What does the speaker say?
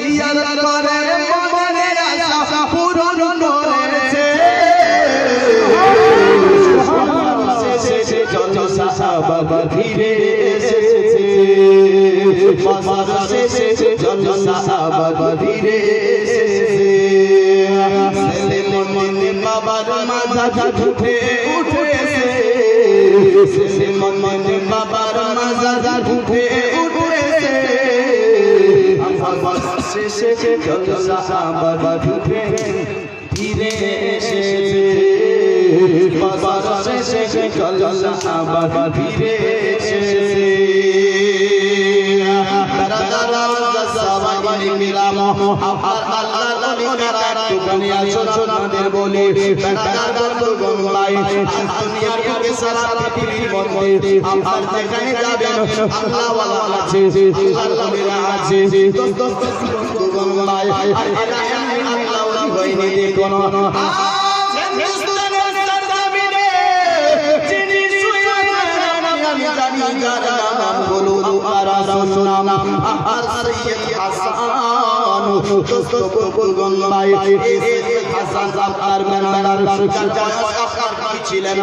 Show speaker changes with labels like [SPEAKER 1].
[SPEAKER 1] জিয়ারত করে মনের আশা পূরণ করেছে জলসা বাবা ফিরে এসেছে মাজার শেষে জলসা বাবা ফিরে এসেছে ছেলে মনে বাবার মাজার উঠে উঠেছে ছেলে মনে বাবার মাজার উঠে উঠেছে আমার শেষে জলসা বাবা উঠে ফিরে এসেছে বাবার শেষে জলসা বাবা ফিরে এসেছে ছিলেন